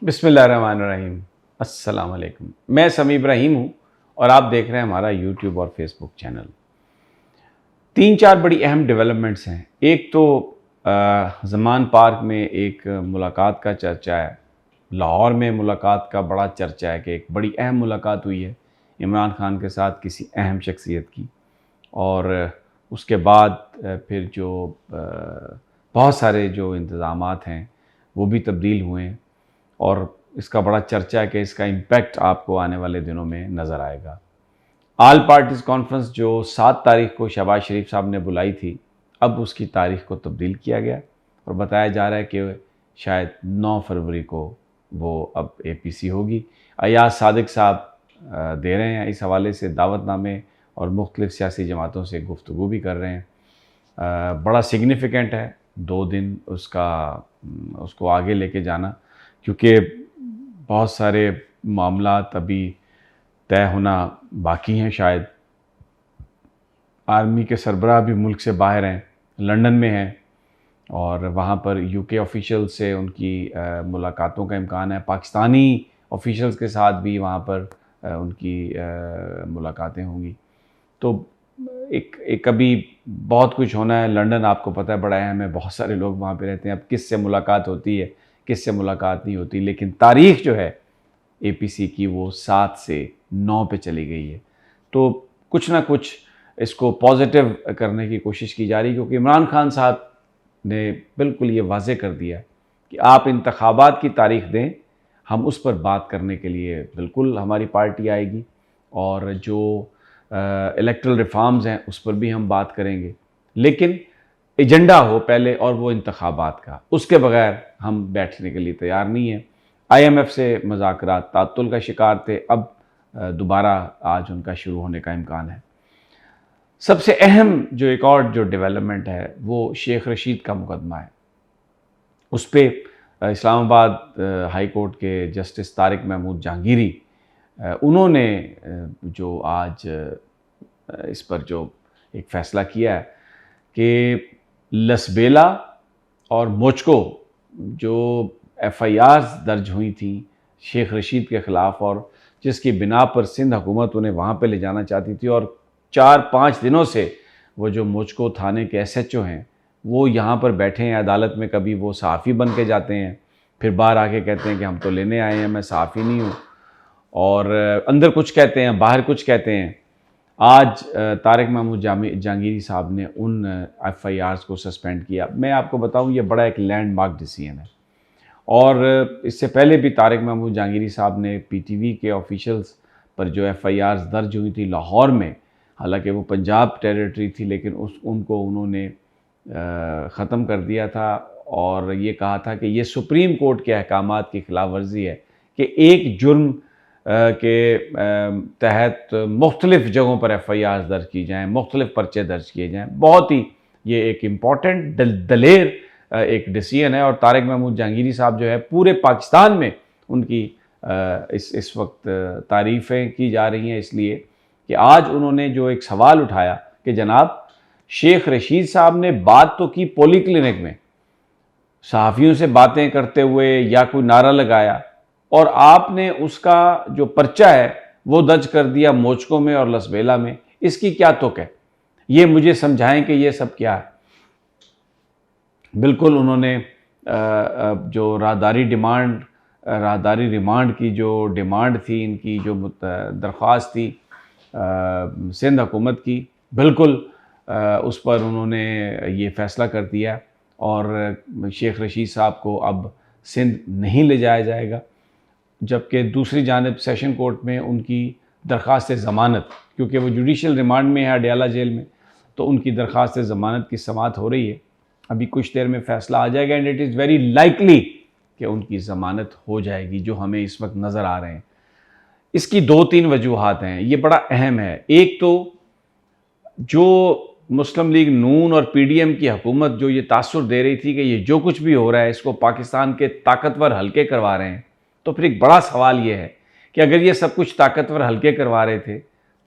बिस्मिल्लाहिर्रहमानिर्रहीम। अस्सलाम वालेकुम। मैं समी इब्राहिम हूँ और आप देख रहे हैं हमारा यूट्यूब और फेसबुक चैनल। 3-4 बड़ी अहम डेवलपमेंट्स हैं। एक तो ज़मान पार्क में एक मुलाकात का चर्चा है। लाहौर में मुलाकात का बड़ा चर्चा है कि एक बड़ी अहम मुलाकात हुई है इमरान खान के साथ किसी अहम शख्सियत की। और उसके बाद फिर जो बहुत सारे जो इंतज़ामात हैं वो भी तब्दील हुए हैं और इसका बड़ा चर्चा है कि इसका इम्पैक्ट आपको आने वाले दिनों में नज़र आएगा। ऑल पार्टीज़ कॉन्फ्रेंस जो 7 तारीख को शहबाज शरीफ साहब ने बुलाई थी, अब उसकी तारीख को तब्दील किया गया और बताया जा रहा है कि शायद 9 फरवरी को वो अब एपीसी होगी। अयाज सादिक साहब दे रहे हैं इस हवाले से दावतनामे और मुख्तलिफ़ सियासी जमातों से गुफ्तगू भी कर रहे हैं। बड़ा सिग्निफ़िकेंट है 2 दिन उसको आगे लेके जाना, क्योंकि बहुत सारे मामलात अभी तय होना बाकी हैं। शायद आर्मी के सरबराह भी मुल्क से बाहर हैं, लंदन में हैं और वहाँ पर यूके ऑफिशियल से उनकी मुलाकातों का इम्कान है। पाकिस्तानी ऑफिशियल्स के साथ भी वहाँ पर उनकी मुलाकातें होंगी। तो एक अभी बहुत कुछ होना है। लंदन आपको पता है बड़ा अहम है, बहुत सारे लोग वहाँ पे रहते हैं। अब किससे मुलाकात होती है, किससे मुलाकात नहीं होती, लेकिन तारीख़ जो है एपीसी की वो 7 से 9 पे चली गई है। तो कुछ ना कुछ इसको पॉजिटिव करने की कोशिश की जा रही है, क्योंकि इमरान खान साहब ने बिल्कुल ये वाज़ेह कर दिया कि आप इंतखाबात की तारीख़ दें, हम उस पर बात करने के लिए बिल्कुल हमारी पार्टी आएगी और जो इलेक्टरल रिफॉर्म्स हैं उस पर भी हम बात करेंगे, लेकिन एजेंडा हो पहले और वो इंतखाबात का, उसके बगैर हम बैठने के लिए तैयार नहीं हैं। आईएमएफ से मुज़ाकरात तात्तुल का शिकार थे, अब दोबारा आज उनका शुरू होने का इम्कान है। सबसे अहम जो एक और जो डेवलपमेंट है वो शेख रशीद का मुकदमा है। उस पे इस्लामाबाद हाई कोर्ट के जस्टिस तारिक महमूद जहांगीरी उन्होंने जो आज इस पर जो एक फ़ैसला किया है कि लसबेला और मोचको जो एफआईआर्स दर्ज हुई थी शेख रशीद के ख़िलाफ़ और जिसकी बिना पर सिंध हुकूमत उन्हें वहाँ पे ले जाना चाहती थी, और 4-5 दिनों से वो जो मोचको थाने के एसएचओ हैं वो यहाँ पर बैठे हैं अदालत में। कभी वो सहाफ़ी बन के जाते हैं, फिर बाहर आके कहते हैं कि हम तो लेने आए हैं, मैं सहाफ़ी नहीं हूँ, और अंदर कुछ कहते हैं बाहर कुछ कहते हैं। आज तारिक महमूद जहांगीरी साहब ने उन एफआईआर्स को सस्पेंड किया। मैं आपको बताऊं ये बड़ा एक लैंडमार्क डिसीजन है, और इससे पहले भी तारिक महमूद जहांगीरी साहब ने पीटीवी के ऑफिशियल्स पर जो एफआईआर्स दर्ज हुई थी लाहौर में, हालांकि वो पंजाब टेरिटरी थी, लेकिन उनको उन्होंने ख़त्म कर दिया था और ये कहा था कि ये सुप्रीम कोर्ट के अहकामात की खिलाफ वर्जी है कि एक जुर्म के तहत मुख्तलिफ़ जगहों पर एफआईआर दर्ज की जाएँ, मुख्तलिफ़ पर्चे दर्ज किए जाएँ। बहुत ही ये एक इम्पॉर्टेंट दलेर एक डिसीजन है, और तारिक महमूद जहांगीरी साहब जो है पूरे पाकिस्तान में उनकी इस वक्त तारीफ़ें की जा रही हैं, इसलिए कि आज उन्होंने जो एक सवाल उठाया कि जनाब शेख रशीद साहब ने बात तो की पोली क्लिनिक में सहाफ़ियों से बातें करते हुए या कोई नारा लगाया, और आपने उसका जो पर्चा है वो दर्ज कर दिया मोचको में और लसबेला में। इसकी क्या तुक है? ये मुझे समझाएं कि ये सब क्या है। बिल्कुल उन्होंने जो राहदारी रिमांड की जो डिमांड थी, इनकी जो दरख्वास्त थी सिंध हुकूमत की, बिल्कुल उस पर उन्होंने ये फ़ैसला कर दिया और शेख रशीद साहब को अब सिंध नहीं ले जाया जाएगा। जबकि दूसरी जानिब सेशन कोर्ट में उनकी दरख्वास्त ज़मानत, क्योंकि वो जुडिशल रिमांड में है अडयाला जेल में, तो उनकी दरख्वास्त ज़मानत की समाअत हो रही है। अभी कुछ देर में फ़ैसला आ जाएगा and it is very likely कि उनकी ज़मानत हो जाएगी, जो हमें इस वक्त नज़र आ रहे हैं। इसकी 2-3 वजूहात हैं, ये बड़ा अहम है। एक तो जो मुस्लिम लीग नून और पीडीएम की हुकूमत जो ये तासुर दे रही थी कि ये जो कुछ भी हो रहा है इसको पाकिस्तान के ताकतवर हल्के करवा रहे हैं, तो फिर एक बड़ा सवाल ये है कि अगर ये सब कुछ ताकतवर हल्के करवा रहे थे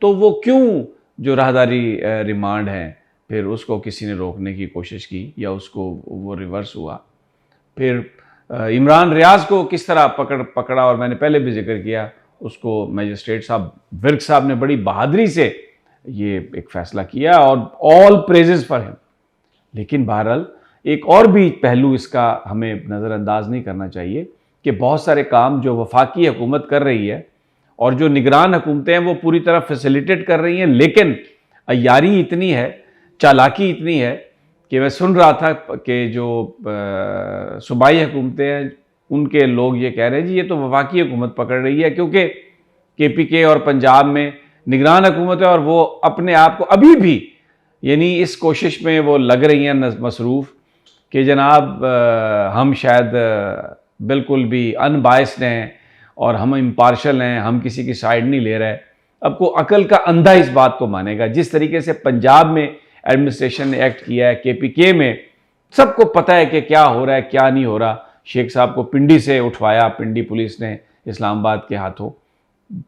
तो वो क्यों जो राहदारी रिमांड है फिर उसको किसी ने रोकने की कोशिश की या उसको वो रिवर्स हुआ। फिर इमरान रियाज को किस तरह पकड़ा, और मैंने पहले भी जिक्र किया, उसको मजिस्ट्रेट साहब विर्क साहब ने बड़ी बहादुरी से ये एक फ़ैसला किया, और ऑल प्रेजेस फॉर हिम। लेकिन बहरहाल एक और भी पहलू इसका हमें नज़रअंदाज नहीं करना चाहिए कि बहुत सारे काम जो वफाकी हुकूमत कर रही है और जो निगरान हुकूमतें हैं वो पूरी तरह फैसिलिटेट कर रही हैं, लेकिन अय्यारी इतनी है, चालाकी इतनी है कि मैं सुन रहा था कि जो सूबाई हुकूमतें हैं उनके लोग ये कह रहे हैं जी ये तो वफाकी हुकूमत पकड़ रही है, क्योंकि KPK और पंजाब में निगरान हुकूमत है और वो अपने आप को अभी भी यानी इस कोशिश में वो लग रही हैं मसरूफ़ कि जनाब हम शायद बिल्कुल भी अनबायस्ड हैं और हम इम्पार्शल हैं, हम किसी की साइड नहीं ले रहे। अब को अकल का अंधा इस बात को मानेगा। जिस तरीके से पंजाब में एडमिनिस्ट्रेशन ने एक्ट किया है, KPK में सबको पता है कि क्या हो रहा है क्या नहीं हो रहा। शेख साहब को पिंडी से उठवाया, पिंडी पुलिस ने इस्लामाबाद के हाथों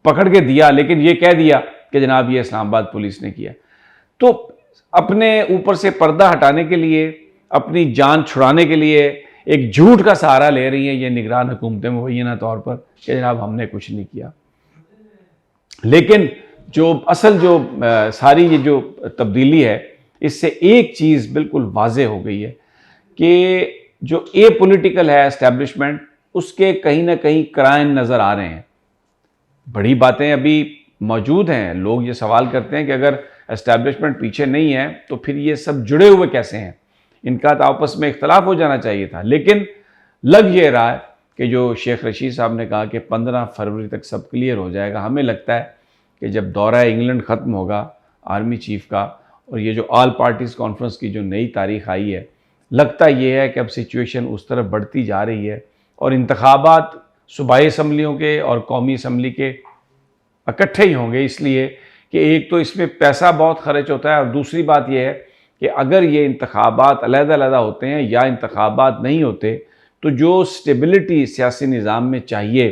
पकड़ के दिया, लेकिन ये कह दिया कि जनाब ये इस्लामाबाद पुलिस ने किया। तो अपने ऊपर से पर्दा हटाने के लिए, अपनी जान छुड़ाने के लिए एक झूठ का सहारा ले रही हैं ये निगरान हुकूमतें मुबैना तौर पर कि जनाब हमने कुछ नहीं किया। लेकिन जो असल जो सारी ये जो तब्दीली है, इससे एक चीज़ बिल्कुल वाज़े हो गई है कि जो ए पॉलिटिकल है एस्टेब्लिशमेंट, उसके कहीं ना कहीं क्राइम नज़र आ रहे हैं। बड़ी बातें अभी मौजूद हैं। लोग ये सवाल करते हैं कि अगर एस्टेब्लिशमेंट पीछे नहीं है तो फिर ये सब जुड़े हुए कैसे हैं, इनका तो आपस में इख्तलाफ हो जाना चाहिए था। लेकिन लग ये रहा है कि जो शेख रशीद साहब ने कहा कि 15 फरवरी तक सब क्लियर हो जाएगा, हमें लगता है कि जब दौरा इंग्लैंड ख़त्म होगा आर्मी चीफ का और ये जो ऑल पार्टीज़ कॉन्फ्रेंस की जो नई तारीख आई है, लगता ये है कि अब सिचुएशन उस तरफ बढ़ती जा रही है और इंतखाबात सूबाई असम्बलियों के और कौमी असम्बली के इकट्ठे ही होंगे। इसलिए कि एक तो इसमें पैसा बहुत खर्च होता है और दूसरी बात यह है कि अगर ये इंतखाबात अलग-अलग होते हैं या इंतखाबात नहीं होते तो जो स्टेबिलिटी सियासी निज़ाम में चाहिए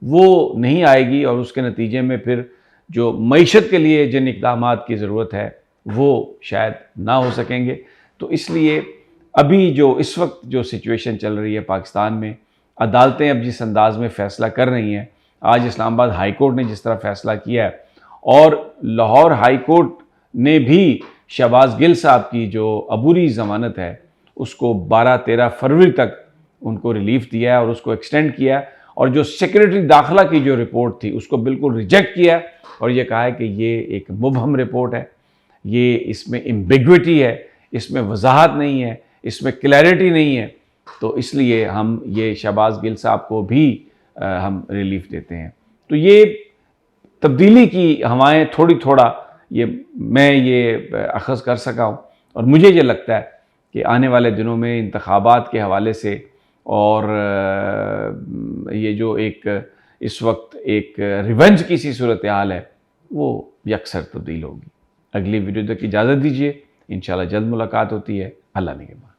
वो नहीं आएगी और उसके नतीजे में फिर जो मईशत के लिए जिन इक़दामात की ज़रूरत है वो शायद ना हो सकेंगे। तो इसलिए अभी जो इस वक्त जो सिचुएशन चल रही है पाकिस्तान में, अदालतें अब जिस अंदाज में फ़ैसला कर रही हैं, आज इस्लामाबाद हाई कोर्ट ने जिस तरह फ़ैसला किया है और लाहौर हाई कोर्ट ने भी शहबाज गिल साहब की जो अबूरी ज़मानत है उसको 12-13 फरवरी तक उनको रिलीफ दिया है और उसको एक्सटेंड किया है, और जो सेक्रेटरी दाखिला की जो रिपोर्ट थी उसको बिल्कुल रिजेक्ट किया और ये कहा है कि ये एक मुबहम रिपोर्ट है, ये इसमें एम्बिग्विटी है, इसमें वजाहत नहीं है, इसमें क्लैरिटी नहीं है। तो इसलिए हम ये शहबाज गिल साहब को भी हम रिलीफ देते हैं। तो ये तब्दीली की हवाएं थोड़ा मैं ये अखज़ कर सका हूँ और मुझे ये लगता है कि आने वाले दिनों में इंतखाबात के हवाले से और ये जो एक इस वक्त एक रिवेंज की सी सूरत हाल है वो यकसर तब्दील होगी। अगली वीडियो तक इजाज़त दीजिए, इंशाल्लाह जल्द मुलाकात होती है। अल्लाह निगहबान।